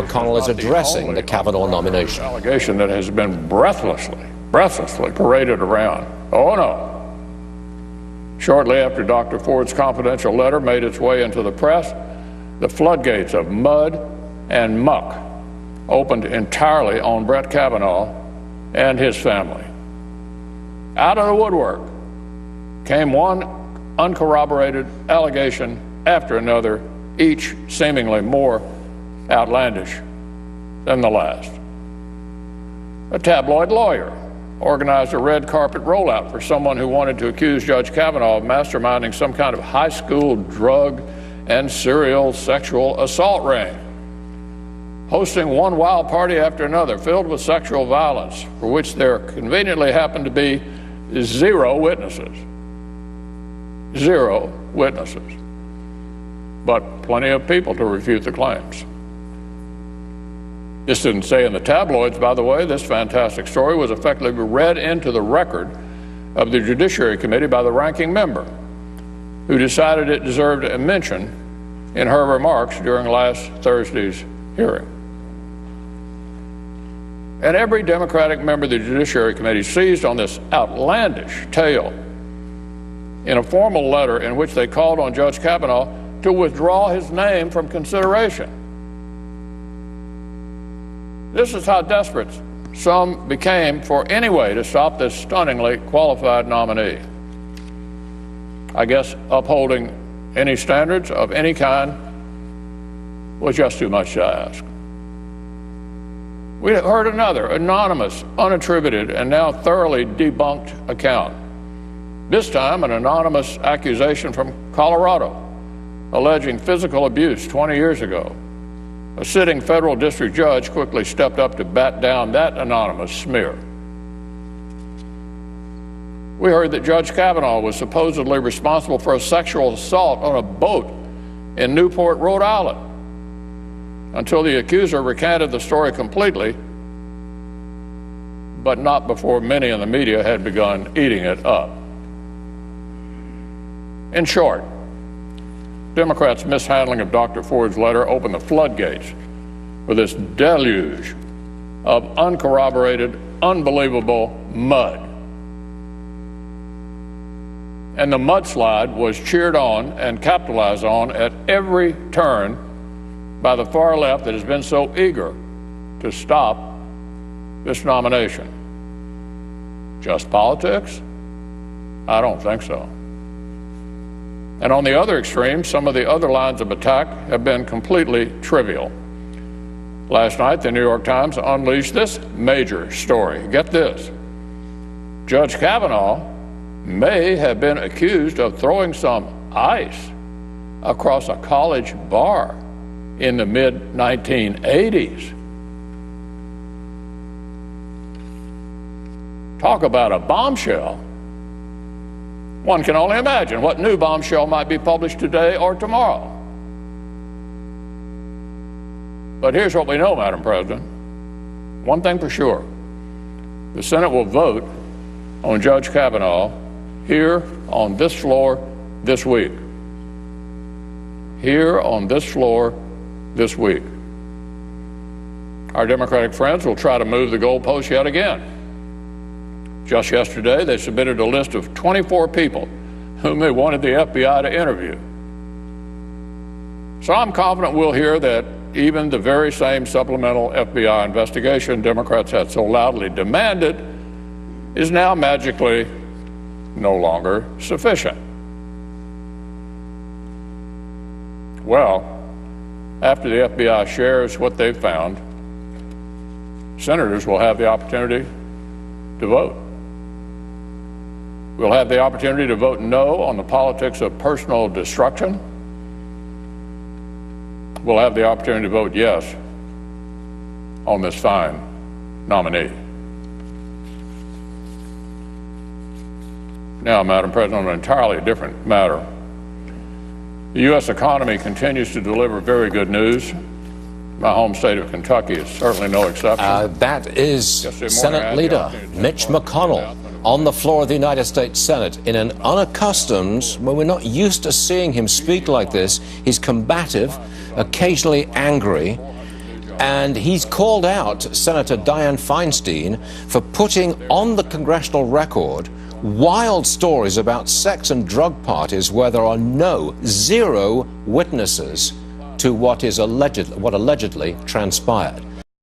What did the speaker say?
McConnell is addressing the Kavanaugh nomination. Allegation that has been breathlessly paraded around. Oh, no. Shortly after Dr. Ford's confidential letter made its way into the press, the floodgates of mud and muck opened entirely on Brett Kavanaugh and his family. Out of the woodwork came one uncorroborated allegation after another, each seemingly more outlandish than the last. A tabloid lawyer organized a red carpet rollout for someone who wanted to accuse Judge Kavanaugh of masterminding some kind of high school drug and serial sexual assault ring, hosting one wild party after another filled with sexual violence for which there conveniently happened to be zero witnesses. Zero witnesses. But plenty of people to refute the claims. This didn't say in the tabloids, by the way. This fantastic story was effectively read into the record of the Judiciary Committee by the ranking member, who decided it deserved a mention in her remarks during last Thursday's hearing. And every Democratic member of the Judiciary Committee seized on this outlandish tale in a formal letter in which they called on Judge Kavanaugh to withdraw his name from consideration. This is how desperate some became for any way to stop this stunningly qualified nominee. I guess upholding any standards of any kind was just too much to ask. We heard another anonymous, unattributed, and now thoroughly debunked account. This time, an anonymous accusation from Colorado alleging physical abuse 20 years ago. A sitting federal district judge quickly stepped up to bat down that anonymous smear. We heard that Judge Kavanaugh was supposedly responsible for a sexual assault on a boat in Newport, Rhode Island, until the accuser recanted the story completely, but not before many in the media had begun eating it up. In short, Democrats' mishandling of Dr. Ford's letter opened the floodgates for this deluge of uncorroborated, unbelievable mud. And the mudslide was cheered on and capitalized on at every turn by the far left that has been so eager to stop this nomination. Just politics? I don't think so. And on the other extreme, some of the other lines of attack have been completely trivial. Last night, the New York Times unleashed this major story. Get this. Judge Kavanaugh may have been accused of throwing some ice across a college bar in the mid-1980s. Talk about a bombshell. One can only imagine what new bombshell might be published today or tomorrow. But here's what we know, Madam President. One thing for sure. The Senate will vote on Judge Kavanaugh here on this floor this week. Here on this floor this week. Our Democratic friends will try to move the goalposts yet again. Just yesterday, they submitted a list of 24 people whom they wanted the FBI to interview. So I'm confident we'll hear that even the very same supplemental FBI investigation Democrats had so loudly demanded is now magically no longer sufficient. Well, after the FBI shares what they've found, senators will have the opportunity to vote. We'll have the opportunity to vote no on the politics of personal destruction. We'll have the opportunity to vote yes on this fine nominee. Now, Madam President, on an entirely different matter. The U.S. economy continues to deliver very good news. My home state of Kentucky is certainly no exception. That is Senate Leader Mitch McConnell on the floor of the United States Senate in an unaccustomed, when we're not used to seeing him speak like this. He's combative, occasionally angry, And he's called out Senator Dianne Feinstein for putting on the congressional record wild stories about sex and drug parties where there are zero witnesses to what allegedly transpired.